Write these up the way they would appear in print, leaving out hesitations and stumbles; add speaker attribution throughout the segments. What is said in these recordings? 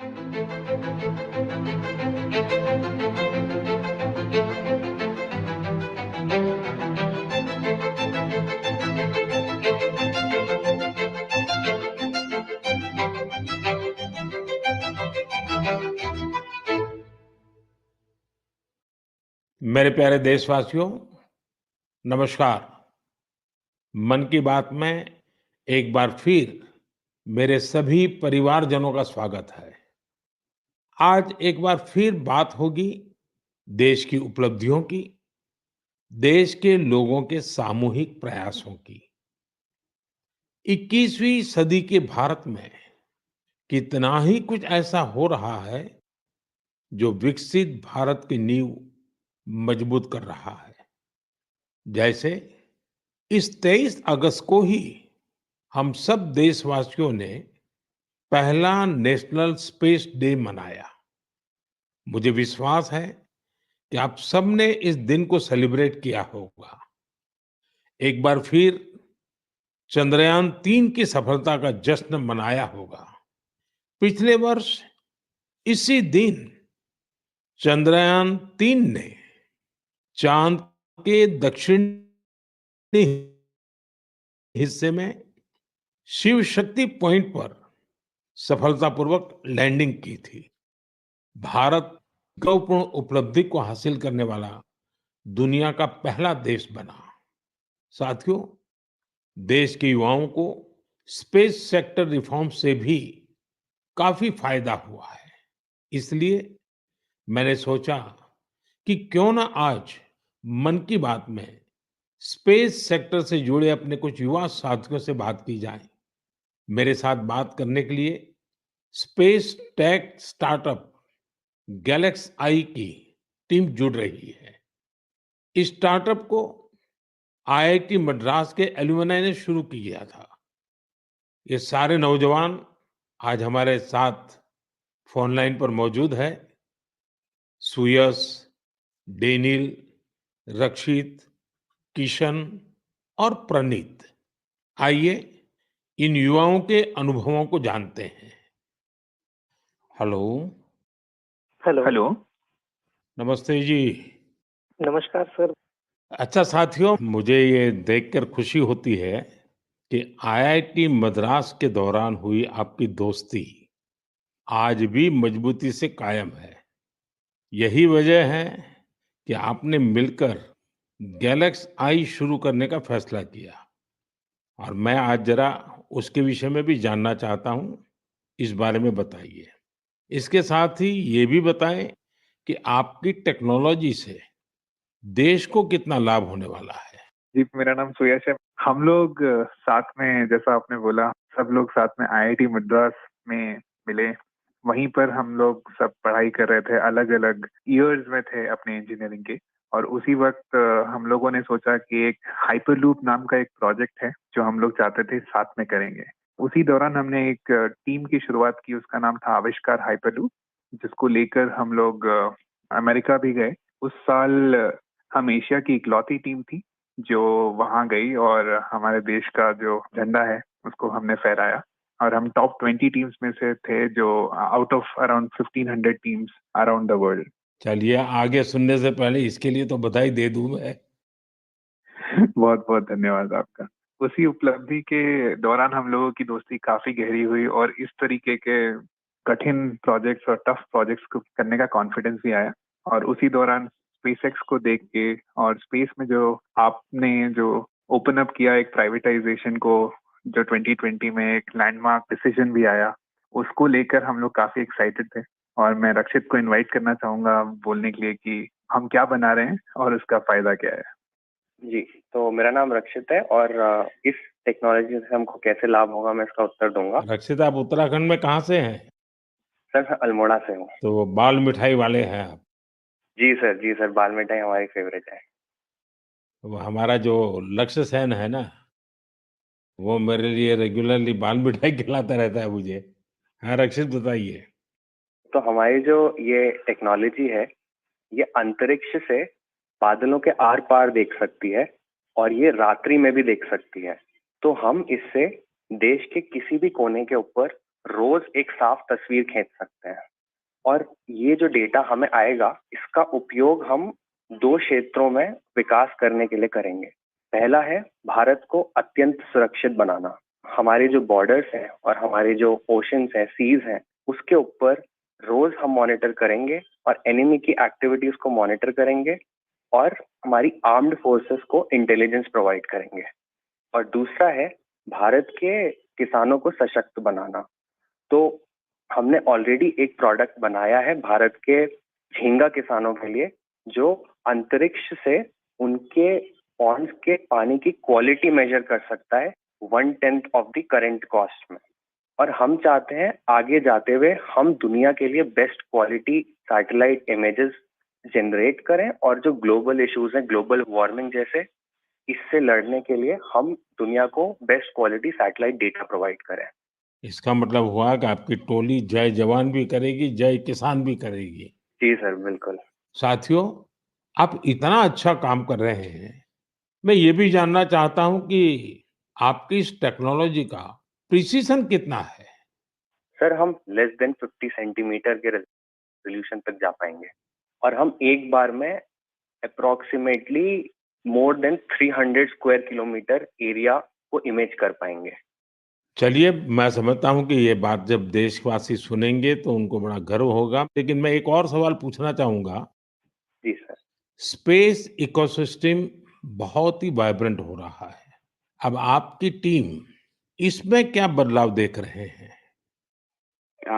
Speaker 1: मेरे प्यारे देशवासियों, नमस्कार। मन की बात में एक बार फिर मेरे सभी परिवारजनों का स्वागत है। आज एक बार फिर बात होगी देश की उपलब्धियों की, देश के लोगों के सामूहिक प्रयासों की। 21वीं सदी के भारत में कितना ही कुछ ऐसा हो रहा है जो विकसित भारत की नींव मजबूत कर रहा है। जैसे इस 23 अगस्त को ही हम सब देशवासियों ने पहला नेशनल स्पेस डे मनाया। मुझे विश्वास है कि आप सबने इस दिन को सेलिब्रेट किया होगा। एक बार फिर चंद्रयान 3 की सफलता का जश्न मनाया होगा। पिछले वर्ष इसी दिन चंद्रयान 3 ने चांद के दक्षिणी हिस्से में शिव शक्ति पॉइंट पर सफलतापूर्वक लैंडिंग की थी। भारत गौरवपूर्ण उपलब्धि को हासिल करने वाला दुनिया का पहला देश बना। साथियों, देश के युवाओं को स्पेस सेक्टर रिफॉर्म से भी काफी फायदा हुआ है। इसलिए मैंने सोचा कि क्यों ना आज मन की बात में स्पेस सेक्टर से जुड़े अपने कुछ युवा साथियों से बात की जाए। मेरे साथ बात करने के लिए स्पेस टेक स्टार्टअप गैलेक्स आई की टीम जुड़ रही है। इस स्टार्टअप को आईआईटी मद्रास के एलुमनाई ने शुरू किया था। ये सारे नौजवान आज हमारे साथ फोन लाइन पर मौजूद है। सुयश, डेनिल, रक्षित, किशन और प्रणीत। आइए इन युवाओं के अनुभवों को जानते हैं। हेलो।
Speaker 2: हेलो।
Speaker 3: हेलो।
Speaker 1: नमस्ते जी।
Speaker 2: नमस्कार सर।
Speaker 1: अच्छा साथियों, मुझे ये देखकर खुशी होती है कि आईआईटी मद्रास के दौरान हुई आपकी दोस्ती आज भी मजबूती से कायम है। यही वजह है कि आपने मिलकर गैलेक्स आई शुरू करने का फैसला किया। और मैं आज जरा उसके विषय में भी जानना चाहता हूँ। इस बारे में बताइए। इसके साथ ही ये भी बताएं कि आपकी टेक्नोलॉजी से देश को कितना लाभ होने वाला है।
Speaker 3: जी, मेरा नाम सुयश है। हम लोग साथ में, जैसा आपने बोला, सब लोग साथ में आईआईटी मद्रास में मिले। वहीं पर हम लोग सब पढ़ाई कर रहे थे, अलग अलग ईयर्स में थे अपने इंजीनियरिंग के। और उसी वक्त हम लोगों ने सोचा कि एक हाइपरलूप नाम का एक प्रोजेक्ट है जो हम लोग चाहते थे साथ में करेंगे। उसी दौरान हमने एक टीम की शुरुआत की, उसका नाम था आविष्कार हाइपरलूप, जिसको लेकर हम लोग अमेरिका भी गए। उस साल हम एशिया की इकलौती टीम थी जो वहां गई और हमारे देश का जो झंडा है उसको हमने फहराया। और हम टॉप 20 टीम्स में से थे, जो out of around 1500 teams around the world.
Speaker 1: चलिए, आगे सुनने से पहले इसके लिए तो बधाई दे दूं मैं।
Speaker 3: बहुत बहुत धन्यवाद आपका। उसी उपलब्धि के दौरान हम लोगों की दोस्ती काफी गहरी हुई और इस तरीके के कठिन प्रोजेक्ट्स और टफ प्रोजेक्ट्स को करने का कॉन्फिडेंस भी आया। और उसी दौरान स्पेसएक्स को देख के और स्पेस में जो आपने जो ओपन अप किया एक प्राइवेटाइजेशन को, जो 2020 में एक लैंडमार्क डिसीजन भी आया, उसको लेकर हम लोग काफी एक्साइटेड थे। और मैं रक्षित को इनवाइट करना चाहूंगा बोलने के लिए कि हम क्या बना रहे हैं और उसका फायदा क्या है।
Speaker 2: जी, तो मेरा नाम रक्षित है और इस टेक्नोलॉजी से हमको कैसे लाभ होगा मैं इसका उत्तर दूंगा।
Speaker 1: रक्षित, आप उत्तराखंड में कहाँ से हैं?
Speaker 2: सर, मैं अल्मोड़ा से हूँ।
Speaker 1: तो वो बाल मिठाई वाले हैं आप।
Speaker 2: जी सर, बाल मिठाई हमारी फेवरेट है।
Speaker 1: वो हमारा जो लक्ष्य सेन है ना, वो मेरे लिए रेगुलरली बाल मिठाई खिलाता रहता है मुझे। हाँ रक्षित, बताइए।
Speaker 2: तो हमारी जो ये टेक्नोलॉजी है, ये अंतरिक्ष से बादलों के आर पार देख सकती है और ये रात्रि में भी देख सकती है। तो हम इससे देश के किसी भी कोने के ऊपर रोज एक साफ तस्वीर खींच सकते हैं। और ये जो डेटा हमें आएगा, इसका उपयोग हम 2 क्षेत्रों में विकास करने के लिए करेंगे। पहला है भारत को अत्यंत सुरक्षित बनाना। हमारे जो बॉर्डर्स हैं और हमारे जो ओशंस हैं, सीज हैं, उसके ऊपर रोज हम मॉनिटर करेंगे और एनिमी की एक्टिविटीज को मॉनिटर करेंगे और हमारी आर्म्ड फोर्सेस को इंटेलिजेंस प्रोवाइड करेंगे। और दूसरा है भारत के किसानों को सशक्त बनाना। तो हमने ऑलरेडी एक प्रोडक्ट बनाया है भारत के झींगा किसानों के लिए, जो अंतरिक्ष से उनके पॉन्ड्स के पानी की क्वालिटी मेजर कर सकता है 1/10 ऑफ द करंट कॉस्ट में। और हम चाहते हैं आगे जाते हुए हम दुनिया के लिए best quality satellite images generate करें और जो ग्लोबल इश्यूज हैं, ग्लोबल वार्मिंग जैसे, इससे लड़ने के लिए हम दुनिया को best quality satellite data provide करें।
Speaker 1: इसका मतलब हुआ कि आपकी टोली जय जवान भी करेगी, जय किसान भी करेगी।
Speaker 2: जी सर, बिल्कुल।
Speaker 1: साथियों, आप इतना अच्छा काम कर रहे हैं। मैं ये भी जानना चाहता हूँ कि आपकी इस टेक्नोलॉजी का प्रिसिशन कितना है?
Speaker 2: सर, हम लेस देन 50 सेंटीमीटर के रेजोल्यूशन तक जा पाएंगे और हम एक बार में approximately more than 300 square kilometre area को इमेज कर पाएंगे।
Speaker 1: चलिए, मैं समझता हूँ कि ये बात जब देशवासी सुनेंगे तो उनको बड़ा गर्व होगा। लेकिन मैं एक और सवाल पूछना चाहूँगा।
Speaker 2: जी सर।
Speaker 1: स्पेस इकोसिस्टम बहुत ही वाइब्रेंट हो रहा है। अब आपकी टीम इसमें क्या बदलाव देख रहे हैं?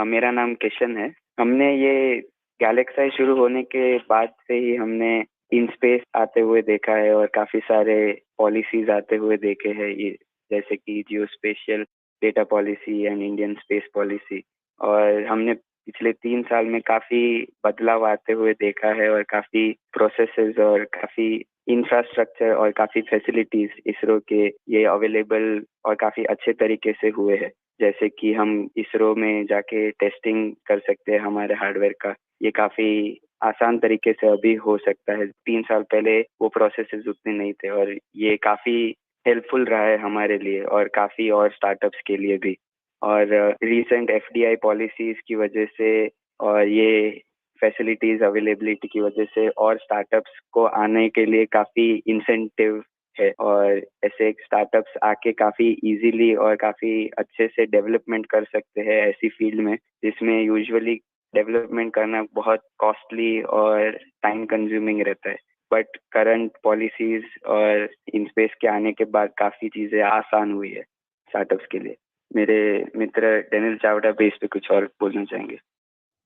Speaker 4: मेरा नाम किशन है। हमने ये गैलेक्साई शुरू होने के बाद से ही हमने इन स्पेस आते हुए देखा है और काफी सारे पॉलिसीज आते हुए देखे हैं, ये जैसे कि geospatial data policy and Indian space policy. और हमने पिछले 3 साल में काफी बदलाव आते हुए देखा है और काफी प्रोसेसेस और काफी इंफ्रास्ट्रक्चर और काफी फैसिलिटीज इसरो के ये अवेलेबल और काफी अच्छे तरीके से हुए हैं। जैसे कि हम इसरो में जाके टेस्टिंग कर सकते हैं हमारे हार्डवेयर का, ये काफी आसान तरीके से अभी हो सकता है। 3 साल पहले वो प्रोसेसेस उतने नहीं थे और ये काफी हेल्पफुल रहा है हमारे लिए और काफी और स्टार्टअप्स के लिए भी। और रिसेंट एफडीआई पॉलिसीज की वजह से और ये फैसिलिटीज अवेलेबिलिटी की वजह से और स्टार्टअप्स को आने के लिए काफी इंसेंटिव है और ऐसे स्टार्टअप्स आके काफी इजीली और काफी अच्छे से डेवलपमेंट कर सकते हैं ऐसी फील्ड में जिसमें यूजुअली डेवलपमेंट करना बहुत कॉस्टली और टाइम कंज्यूमिंग रहता है। बट करंट पॉलिसीज और इन स्पेस के आने के बाद काफी चीजें आसान हुई है स्टार्टअप्स के लिए। मेरे मित्र डेनिल चावड़ा भी इस पे कुछ और बोलना चाहेंगे।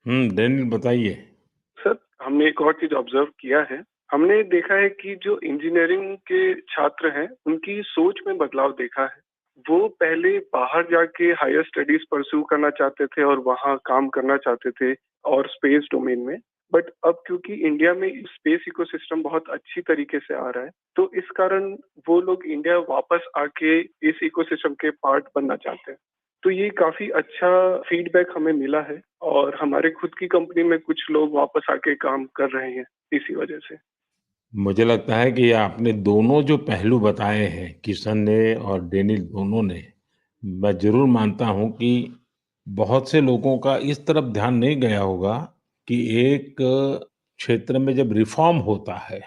Speaker 1: डेनियल बताइए।
Speaker 5: सर, हमने एक और चीज ऑब्जर्व किया है। हमने देखा है कि जो इंजीनियरिंग के छात्र हैं, उनकी सोच में बदलाव देखा है। वो पहले बाहर जाके हायर स्टडीज परस्यू करना चाहते थे और वहाँ काम करना चाहते थे और स्पेस डोमेन में। बट अब क्योंकि इंडिया में स्पेस इकोसिस्टम बहुत अच्छी तरीके से आ रहा है, तो इस कारण वो लोग इंडिया वापस आके इस इकोसिस्टम के पार्ट बनना चाहते हैं। तो ये काफी अच्छा फीडबैक हमें मिला है और हमारे खुद की कंपनी में कुछ लोग वापस आके काम कर रहे हैं इसी वजह से।
Speaker 1: मुझे लगता है कि आपने दोनों जो पहलू बताए हैं, किशन ने और डेनियल दोनों ने, मैं ज़रूर मानता हूँ कि बहुत से लोगों का इस तरफ ध्यान नहीं गया होगा कि एक क्षेत्र में जब रिफ़ॉर्म होता है,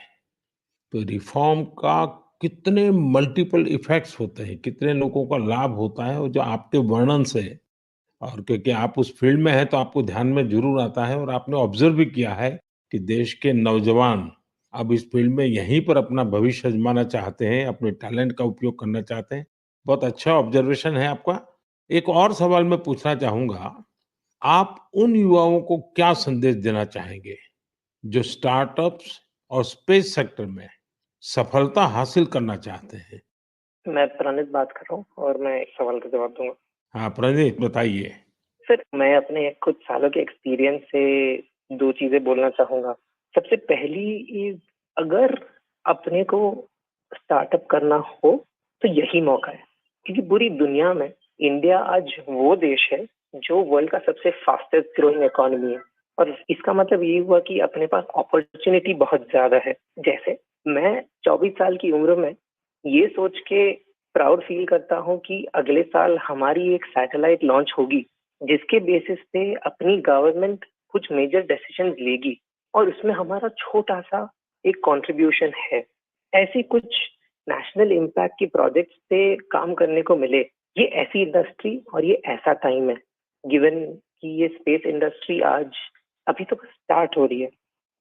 Speaker 1: तो रिफ़ॉर्म का कितने मल्टीपल इफ़ेक्ट्स होते हैं, कितने लोगों का लाभ होता है और जो आपके वर्णन से और क्योंकि आप उस फ़ील्ड में हैं, तो आपको ध्यान में ज़रूर आता है और आपने ऑब्ज़र्व भी किया है कि देश के नौजवान अब इस फ़ील्ड में यहीं पर अपना भविष्य आज़माना चाहते हैं, अपने टैलेंट का उपयोग करना चाहते हैं। बहुत अच्छा ऑब्ज़र्वेशन है आपका। एक और सवाल मैं पूछना चाहूँगा, आप उन युवाओं को क्या संदेश देना चाहेंगे, जो स्टार्टअप्स और स्पेस सेक्टर में सफलता हासिल करना चाहते हैं?
Speaker 6: मैं प्रणित बात कर रहा हूँ और मैं एक सवाल का जवाब दूंगा।
Speaker 1: हाँ, प्रणीत बताइए।
Speaker 6: सर, मैं अपने कुछ सालों के एक्सपीरियंस से 2 चीजें बोलना चाहूंगा। सबसे पहली इज, अगर अपने को स्टार्टअप करना हो तो यही मौका है, क्योंकि पूरी दुनिया में इंडिया आज वो देश है जो वर्ल्ड का सबसे फास्टेस्ट ग्रोइंग इकोनॉमी है। और इसका मतलब ये हुआ कि अपने पास अपॉर्चुनिटी बहुत ज्यादा है। जैसे मैं 24 साल की उम्र में ये सोच के प्राउड फील करता हूँ कि अगले साल हमारी एक सैटेलाइट लॉन्च होगी जिसके बेसिस पे अपनी गवर्नमेंट कुछ मेजर डिसीजंस लेगी और उसमें हमारा छोटा सा एक कंट्रीब्यूशन है। ऐसी कुछ नेशनल इम्पैक्ट की प्रोजेक्ट्स पे काम करने को मिले, ये ऐसी इंडस्ट्री और ये ऐसा टाइम है, गिवन कि ये स्पेस इंडस्ट्री आज अभी तो स्टार्ट हो रही है।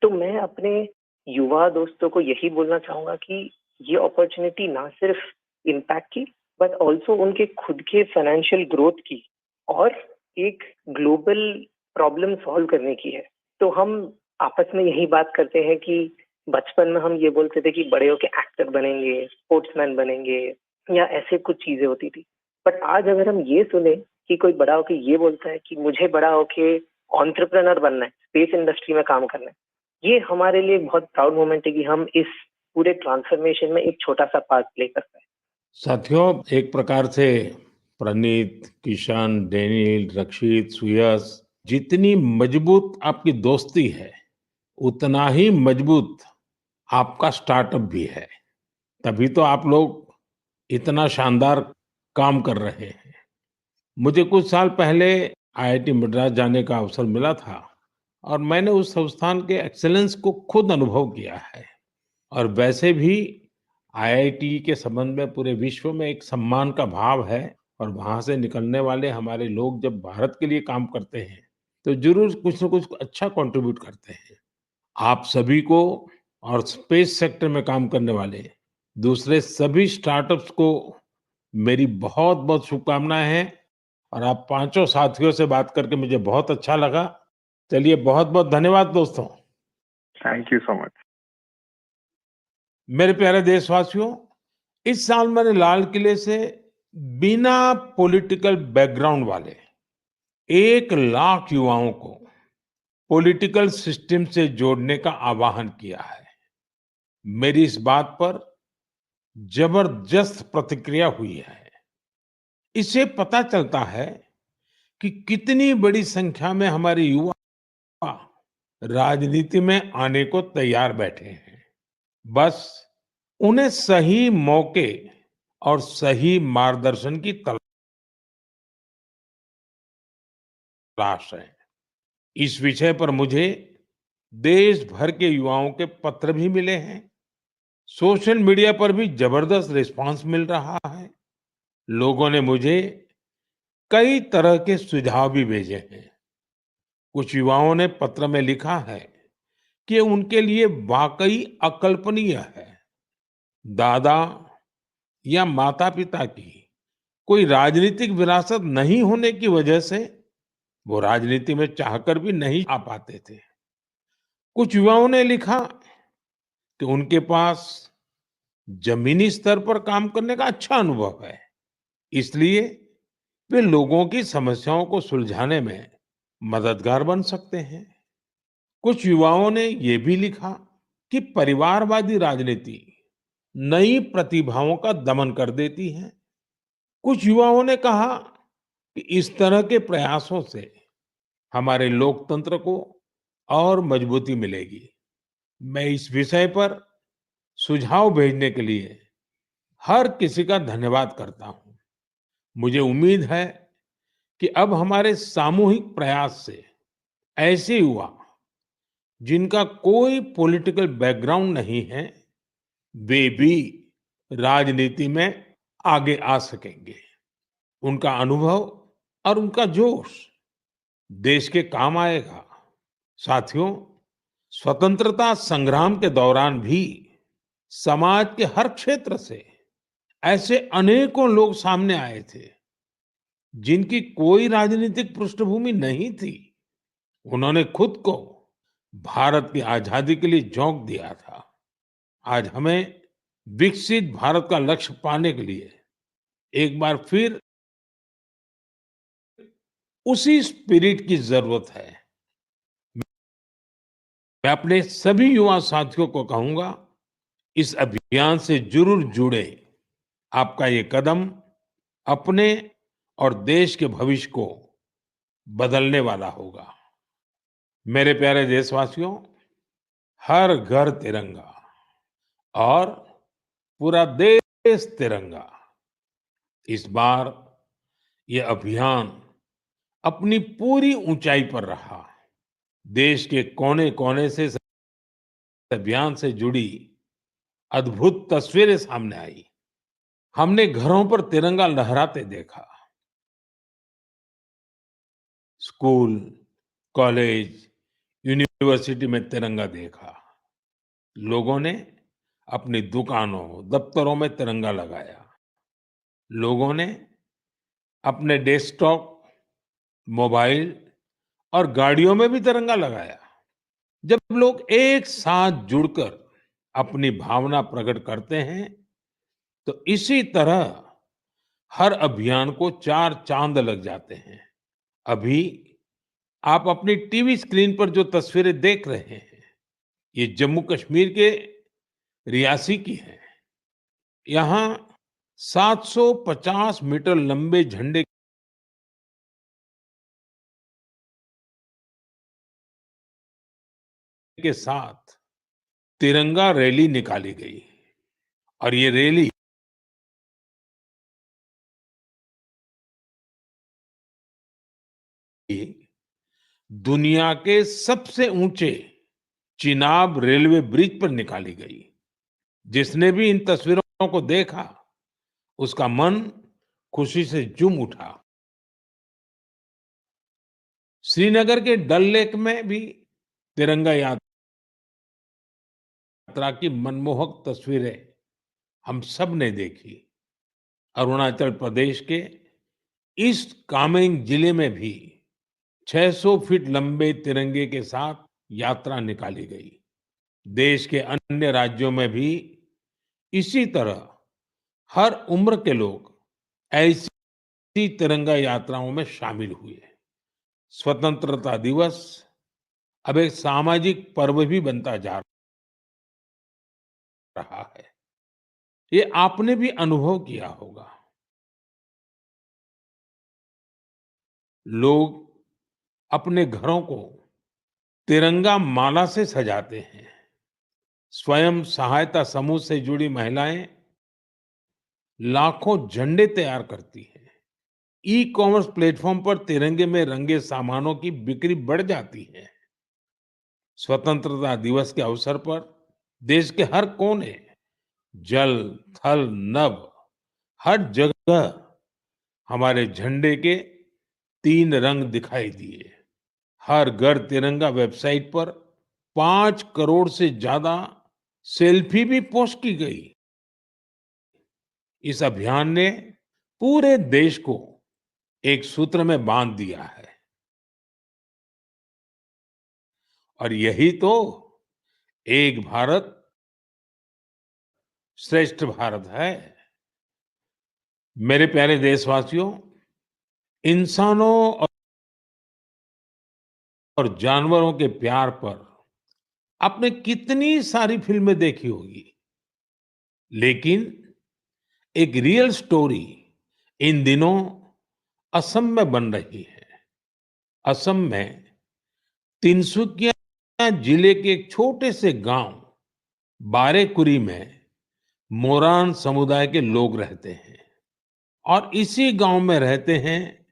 Speaker 6: तो मैं अपने युवा दोस्तों को यही बोलना चाहूंगा कि ये अपॉर्चुनिटी ना सिर्फ इम्पैक्ट की बट ऑल्सो उनके खुद के फाइनेंशियल ग्रोथ की और एक ग्लोबल प्रॉब्लम सॉल्व करने की है। तो हम आपस में यही बात करते हैं कि बचपन में हम ये बोलते थे कि बड़े होके एक्टर बनेंगे, स्पोर्ट्समैन बनेंगे या ऐसे कुछ चीजें होती थी। बट आज अगर हम ये सुने कि कोई बड़ा होके ये बोलता है कि मुझे बड़ा होके एंटरप्रेन्योर बनना है, स्पेस इंडस्ट्री में काम करना है, ये हमारे लिए बहुत प्राउड मोमेंट है कि हम इस पूरे ट्रांसफॉर्मेशन में एक छोटा सा पार्ट प्ले कर पाए।
Speaker 1: साथियों, एक प्रकार से प्रणीत, किशन, डेनिल, रक्षित, सुयश, जितनी मजबूत आपकी दोस्ती है, उतना ही मजबूत आपका स्टार्टअप भी है। तभी तो आप लोग इतना शानदार काम कर रहे हैं। मुझे कुछ साल पहले आईआईटी मद्रास जाने का अवसर मिला था और मैंने उस संस्थान के एक्सीलेंस को खुद अनुभव किया है। और वैसे भी आईआईटी के संबंध में पूरे विश्व में एक सम्मान का भाव है और वहां से निकलने वाले हमारे लोग जब भारत के लिए काम करते हैं तो जरूर कुछ न कुछ अच्छा कंट्रीब्यूट करते हैं। आप सभी को और स्पेस सेक्टर में काम करने वाले दूसरे सभी स्टार्टअप्स को मेरी बहुत बहुत शुभकामनाएं हैं। और आप पांचों साथियों से बात करके मुझे बहुत अच्छा लगा। चलिए, बहुत बहुत धन्यवाद दोस्तों।
Speaker 3: Thank you so much.
Speaker 1: मेरे प्यारे देशवासियों, इस साल मैंने लाल किले से बिना पॉलिटिकल बैकग्राउंड वाले 1 लाख युवाओं को पॉलिटिकल सिस्टम से जोड़ने का आह्वान किया है। मेरी इस बात पर जबरदस्त प्रतिक्रिया हुई है। इससे पता चलता है कि कितनी बड़ी संख्या में हमारे युवा राजनीति में आने को तैयार बैठे हैं। बस उन्हें सही मौके और सही मार्गदर्शन की तलाश है। इस विषय पर मुझे देश भर के युवाओं के पत्र भी मिले हैं। सोशल मीडिया पर भी जबरदस्त रिस्पांस मिल रहा है। लोगों ने मुझे कई तरह के सुझाव भी भेजे हैं। कुछ युवाओं ने पत्र में लिखा है कि उनके लिए वाकई अकल्पनीय है दादा या माता-पिता की कोई राजनीतिक विरासत नहीं होने की वजह से वो राजनीति में चाहकर भी नहीं आ पाते थे। कुछ युवाओं ने लिखा कि उनके पास जमीनी स्तर पर काम करने का अच्छा अनुभव है, इसलिए वे लोगों की समस्याओं को सुलझाने में मददगार बन सकते हैं। कुछ युवाओं ने ये भी लिखा कि परिवारवादी राजनीति नई प्रतिभाओं का दमन कर देती है। कुछ युवाओं ने कहा कि इस तरह के प्रयासों से हमारे लोकतंत्र को और मजबूती मिलेगी। मैं इस विषय पर सुझाव भेजने के लिए हर किसी का धन्यवाद करता हूँ। मुझे उम्मीद है कि अब हमारे सामूहिक प्रयास से ऐसे युवा जिनका कोई पॉलिटिकल बैकग्राउंड नहीं है, वे भी राजनीति में आगे आ सकेंगे। उनका अनुभव और उनका जोश देश के काम आएगा। साथियों, स्वतंत्रता संग्राम के दौरान भी समाज के हर क्षेत्र से ऐसे अनेकों लोग सामने आए थे जिनकी कोई राजनीतिक पृष्ठभूमि नहीं थी। उन्होंने खुद को भारत की आजादी के लिए झोंक दिया था। आज हमें विकसित भारत का लक्ष्य पाने के लिए एक बार फिर उसी स्पिरिट की जरूरत है। मैं अपने सभी युवा साथियों को कहूंगा, इस अभियान से जरूर जुड़े। आपका ये कदम अपने और देश के भविष्य को बदलने वाला होगा। मेरे प्यारे देशवासियों, हर घर तिरंगा और पूरा देश तिरंगा। इस बार ये अभियान अपनी पूरी ऊंचाई पर रहा। देश के कोने-कोने से इस अभियान से जुड़ी अद्भुत तस्वीरें सामने आई। हमने घरों पर तिरंगा लहराते देखा। स्कूल, कॉलेज, यूनिवर्सिटी में तिरंगा देखा। लोगों ने अपनी दुकानों, दफ्तरों में तिरंगा लगाया। लोगों ने अपने डेस्कटॉप, मोबाइल और गाड़ियों में भी तिरंगा लगाया। जब लोग एक साथ जुड़कर अपनी भावना प्रकट करते हैं, तो इसी तरह हर अभियान को चार चांद लग जाते हैं। अभी आप अपनी टीवी स्क्रीन पर जो तस्वीरें देख रहे हैं, ये जम्मू कश्मीर के रियासी की हैं। यहाँ 750 मीटर लंबे झंडे के साथ तिरंगा रैली निकाली गई और ये रैली दुनिया के सबसे ऊंचे चिनाब रेलवे ब्रिज पर निकाली गई। जिसने भी इन तस्वीरों को देखा, उसका मन खुशी से झूम उठा। श्रीनगर के डल लेक में भी तिरंगा यात्रा की मनमोहक तस्वीरें हम सब ने देखी। अरुणाचल प्रदेश के ईस्ट कामेंग जिले में भी 600 फीट लंबे तिरंगे के साथ यात्रा निकाली गई। देश के अन्य राज्यों में भी इसी तरह हर उम्र के लोग ऐसी तिरंगा यात्राओं में शामिल हुए। स्वतंत्रता दिवस अब एक सामाजिक पर्व भी बनता जा रहा है। ये आपने भी अनुभव किया होगा। लोग अपने घरों को तिरंगा माला से सजाते हैं। स्वयं सहायता समूह से जुड़ी महिलाएं लाखों झंडे तैयार करती हैं। ई कॉमर्स प्लेटफॉर्म पर तिरंगे में रंगे सामानों की बिक्री बढ़ जाती है। स्वतंत्रता दिवस के अवसर पर देश के हर कोने, जल, थल, नभ, हर जगह हमारे झंडे के 3 रंग दिखाई दिए। हर घर तिरंगा वेबसाइट पर 5 करोड़ से ज्यादा सेल्फी भी पोस्ट की गई। इस अभियान ने पूरे देश को एक सूत्र में बांध दिया है और यही तो एक भारत श्रेष्ठ भारत है। मेरे प्यारे देशवासियों, इंसानों और जानवरों के प्यार पर आपने कितनी सारी फिल्में देखी होगी, लेकिन एक रियल स्टोरी इन दिनों असम में बन रही है। असम में तिनसुकिया जिले के एक छोटे से गांव बारेकुरी में मोरान समुदाय के लोग रहते हैं और इसी गांव में रहते हैं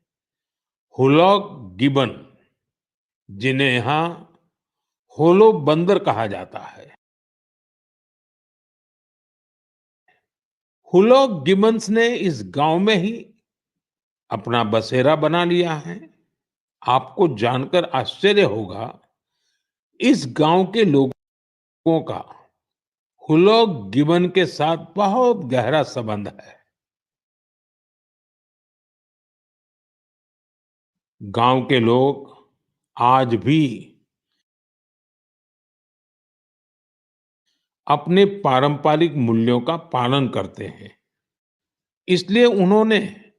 Speaker 1: हुलॉक गिबन, जिन्हें यहाँ होलो बंदर कहा जाता है। हुलॉक गिबन्स ने इस गांव में ही अपना बसेरा बना लिया है। आपको जानकर आश्चर्य होगा, इस गांव के लोगों का हुलॉक गिबन के साथ बहुत गहरा संबंध है। गांव के लोग आज भी अपने पारंपरिक मूल्यों का पालन करते हैं। इसलिए उन्होंने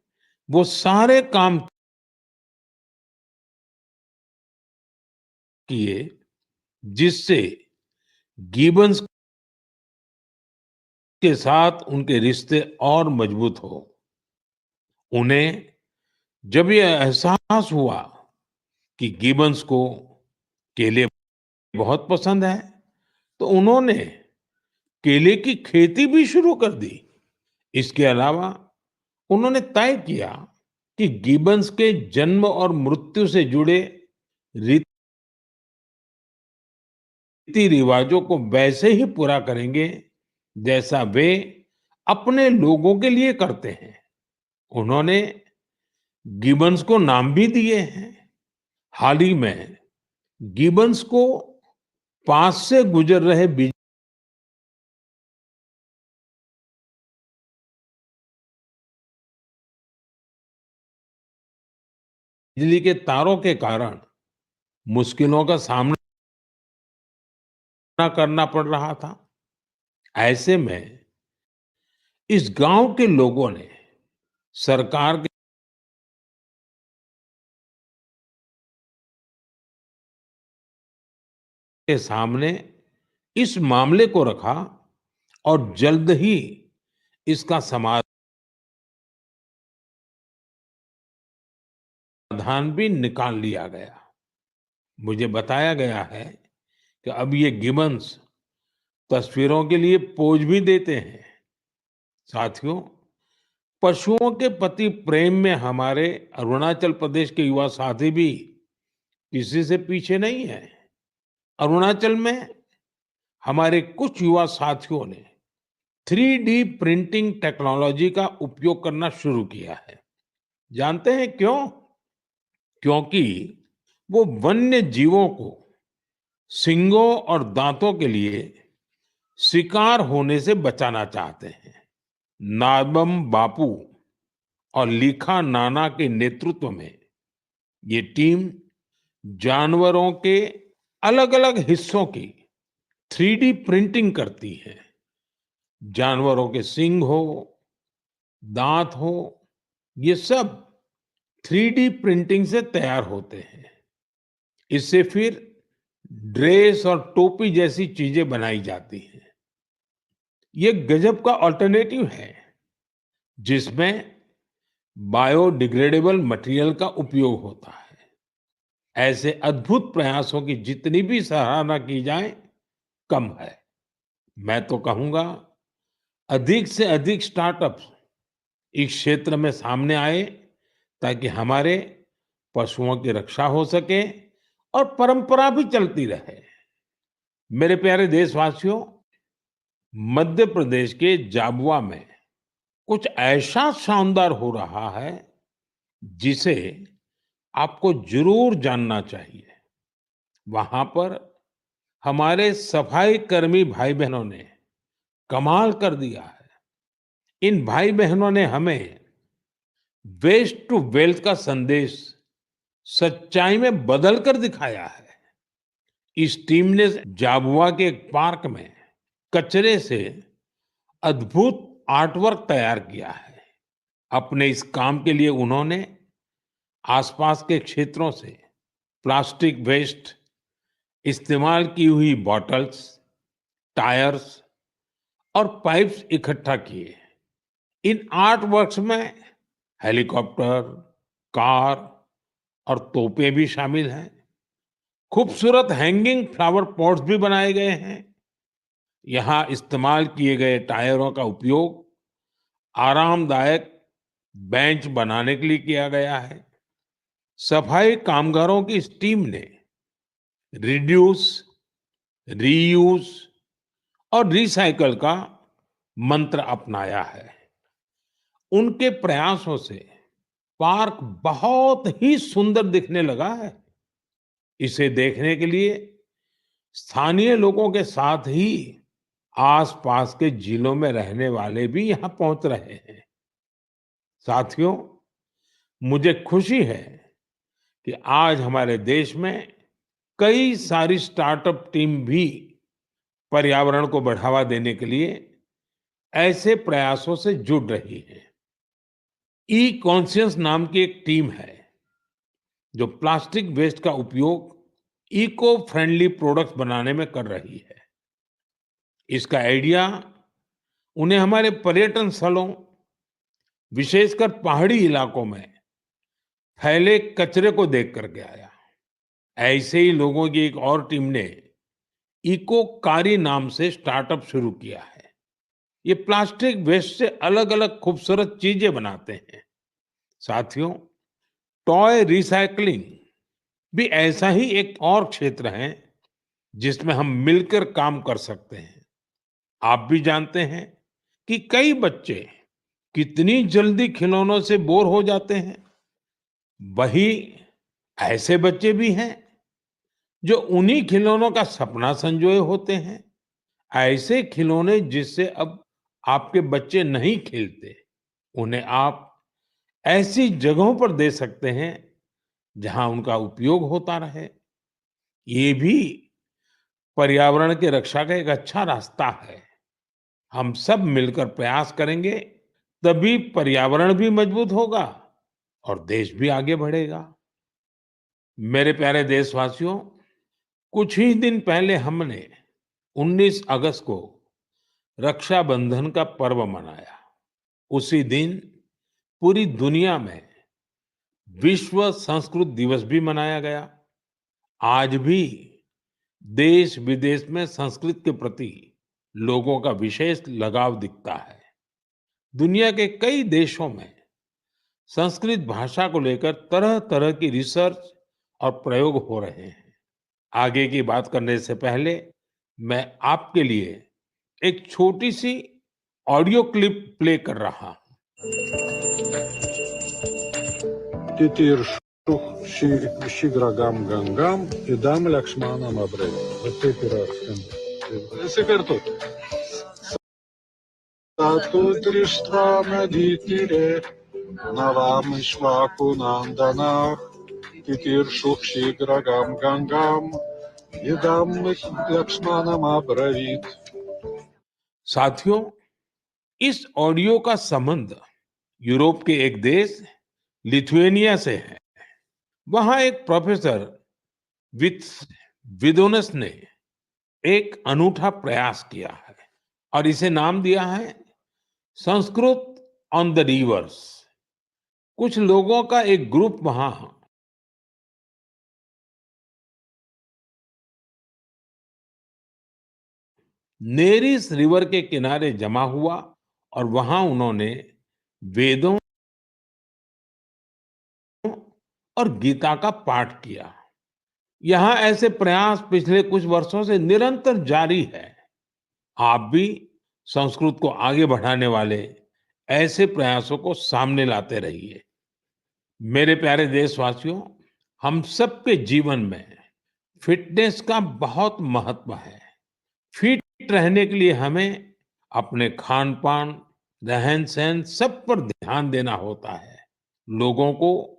Speaker 1: वो सारे काम किए जिससे गिबन्स के साथ उनके रिश्ते और मजबूत हो। उन्हें जब ये एहसास हुआ कि गिबन्स को केले बहुत पसंद है, तो उन्होंने केले की खेती भी शुरू कर दी। इसके अलावा उन्होंने तय किया कि गिबन्स के जन्म और मृत्यु से जुड़े रीति रिवाजों को वैसे ही पूरा करेंगे जैसा वे अपने लोगों के लिए करते हैं। उन्होंने गिबन्स को नाम भी दिए हैं। हाल ही में गिबन्स को पास से गुजर रहे बिजली के तारों के कारण मुश्किलों का सामना करना पड़ रहा था। ऐसे में इस गांव के लोगों ने सरकार के सामने इस मामले को रखा और जल्द ही इसका समाधान भी निकाल लिया गया। मुझे बताया गया है कि अब ये गिबन्स तस्वीरों के लिए पोज भी देते हैं। साथियों, पशुओं के प्रति प्रेम में हमारे अरुणाचल प्रदेश के युवा साथी भी किसी से पीछे नहीं है। अरुणाचल में हमारे कुछ युवा साथियों ने 3D प्रिंटिंग टेक्नोलॉजी का उपयोग करना शुरू किया है। जानते हैं क्यों? क्योंकि वो वन्य जीवों को सींगों और दांतों के लिए शिकार होने से बचाना चाहते हैं। नाबम बापू और लीखा नाना के नेतृत्व में ये टीम जानवरों के अलग-अलग हिस्सों की 3D प्रिंटिंग करती है। जानवरों के सींग हो, दांत हो, ये सब 3D प्रिंटिंग से तैयार होते हैं। इससे फिर ड्रेस और टोपी जैसी चीजें बनाई जाती हैं। ये गजब का अल्टरनेटिव है जिसमें बायोडिग्रेडेबल मटेरियल का उपयोग होता है। ऐसे अद्भुत प्रयासों की जितनी भी सराहना की जाए कम है। मैं तो कहूंगा अधिक से अधिक स्टार्टअप्स इस क्षेत्र में सामने आए ताकि हमारे पशुओं की रक्षा हो सके और परंपरा भी चलती रहे। मेरे प्यारे देशवासियों, मध्य प्रदेश के जाबुआ में कुछ ऐसा शानदार हो रहा है जिसे आपको जरूर जानना चाहिए। वहां पर हमारे सफाई कर्मी भाई बहनों ने कमाल कर दिया है। इन भाई बहनों ने हमें वेस्ट टू वेल्थ का संदेश सच्चाई में बदल कर दिखाया है। इस टीम ने जाबुआ के एक पार्क में कचरे से अद्भुत आर्टवर्क तैयार किया है। अपने इस काम के लिए उन्होंने आसपास के क्षेत्रों से प्लास्टिक वेस्ट, इस्तेमाल की हुई बॉटल्स, टायर्स और पाइप्स इकट्ठा किए। इन आर्ट वर्क्स में हेलीकॉप्टर, कार और तोपें भी शामिल हैं। खूबसूरत हैंगिंग फ्लावर पॉट्स भी बनाए गए हैं। यहाँ इस्तेमाल किए गए टायरों का उपयोग आरामदायक बेंच बनाने के लिए किया गया है। सफाई कामगारों की इस टीम ने रिड्यूस, रीयूज और रिसाइकल का मंत्र अपनाया है। उनके प्रयासों से पार्क बहुत ही सुंदर दिखने लगा है। इसे देखने के लिए स्थानीय लोगों के साथ ही आसपास के जिलों में रहने वाले भी यहाँ पहुंच रहे हैं। साथियों, मुझे खुशी है कि आज हमारे देश में कई सारी स्टार्टअप टीम भी पर्यावरण को बढ़ावा देने के लिए ऐसे प्रयासों से जुड़ रही है। ई कॉन्शियस नाम की एक टीम है जो प्लास्टिक वेस्ट का उपयोग इको फ्रेंडली प्रोडक्ट्स बनाने में कर रही है। इसका आइडिया उन्हें हमारे पर्यटन स्थलों, विशेषकर पहाड़ी इलाकों में फैले कचरे को देख करके आया। ऐसे ही लोगों की एक और टीम ने इको कारी नाम से स्टार्टअप शुरू किया है। ये प्लास्टिक वेस्ट से अलग अलग खूबसूरत चीजें बनाते हैं। साथियों, टॉय रिसाइकलिंग भी ऐसा ही एक और क्षेत्र है जिसमें हम मिलकर काम कर सकते हैं। आप भी जानते हैं कि कई बच्चे कितनी जल्दी खिलौनों से बोर हो जाते हैं। वही ऐसे बच्चे भी हैं जो उन्हीं खिलौनों का सपना संजोए होते हैं। ऐसे खिलौने जिससे अब आपके बच्चे नहीं खेलते, उन्हें आप ऐसी जगहों पर दे सकते हैं जहां उनका उपयोग होता रहे। ये भी पर्यावरण की रक्षा का एक अच्छा रास्ता है। हम सब मिलकर प्रयास करेंगे, तभी पर्यावरण भी मजबूत होगा और देश भी आगे बढ़ेगा। मेरे प्यारे देशवासियों, कुछ ही दिन पहले हमने 19 अगस्त को रक्षाबंधन का पर्व मनाया। उसी दिन पूरी दुनिया में विश्व संस्कृत दिवस भी मनाया गया। आज भी देश विदेश में संस्कृत के प्रति लोगों का विशेष लगाव दिखता है। दुनिया के कई देशों में संस्कृत भाषा को लेकर तरह तरह की रिसर्च और प्रयोग हो रहे हैं। आगे की बात करने से पहले मैं आपके लिए एक छोटी सी ऑडियो क्लिप प्ले कर रहा हूं।
Speaker 7: Titiršuh šigragam gangam idam lakšmanam abrei. Va taip yra skamba. Visi kartu. Satu trishtvana ditire, navam išvaku nandana, titiršuh šigragam gangam idam lakšmanam abravit.
Speaker 1: साथियों, इस ऑडियो का संबंध यूरोप के एक देश लिथुएनिया से है। वहां एक प्रोफेसर विथ विदोनस ने एक अनूठा प्रयास किया है और इसे नाम दिया है संस्कृत ऑन द रिवर्स। कुछ लोगों का एक ग्रुप वहां नेरिस रिवर के किनारे जमा हुआ और वहां उन्होंने वेदों और गीता का पाठ किया। यहाँ ऐसे प्रयास पिछले कुछ वर्षों से निरंतर जारी है। आप भी संस्कृत को आगे बढ़ाने वाले ऐसे प्रयासों को सामने लाते रहिए। मेरे प्यारे देशवासियों, हम सबके जीवन में फिटनेस का बहुत महत्व है। फिट रहने के लिए हमें अपने खान-पान, रहन-सहन सब पर ध्यान देना होता है। लोगों को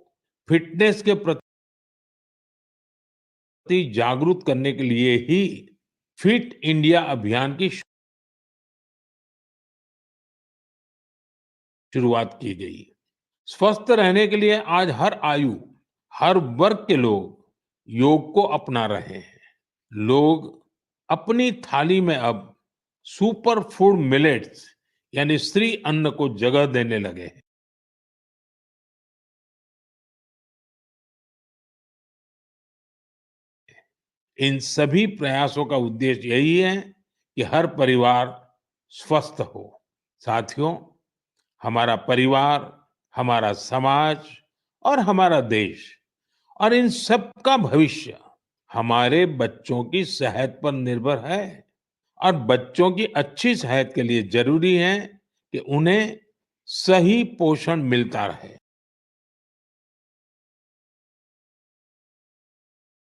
Speaker 1: फिटनेस के प्रति जागरूक करने के लिए ही फिट इंडिया अभियान की शुरुआत की गई। स्वस्थ रहने के लिए आज हर आयु, हर वर्ग के लोग योग को अपना रहे हैं। लोग अपनी थाली में अब सुपर फूड मिलेट्स यानी श्री अन्न को जगह देने लगे हैं। इन सभी प्रयासों का उद्देश्य यही है कि हर परिवार स्वस्थ हो। साथियों, हमारा परिवार, हमारा समाज और हमारा देश और इन सब का भविष्य हमारे बच्चों की सेहत पर निर्भर है। और बच्चों की अच्छी सेहत के लिए जरूरी है कि उन्हें सही पोषण मिलता रहे।